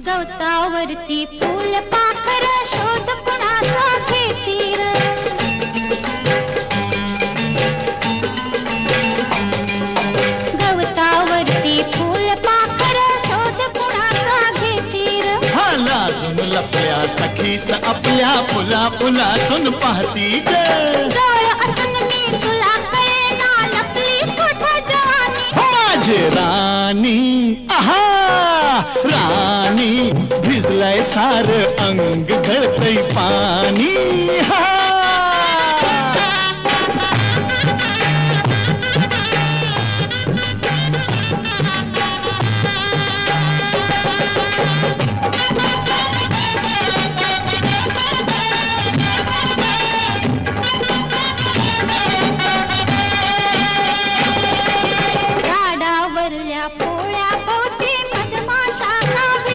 गवतावरती फूल पाखर शोध कुणाचा घेतील गवतावरती फूल पाखर शोध कुणाचा घेतील हा लाजून लपल्या सखीस आपल्या फुला फुलातून पाहती ग डोळ असून मी तुला कळेना लपली कुठं जवानी माझी राणी आहा राणी भिजलंय सार अंग गळतय पाणी हा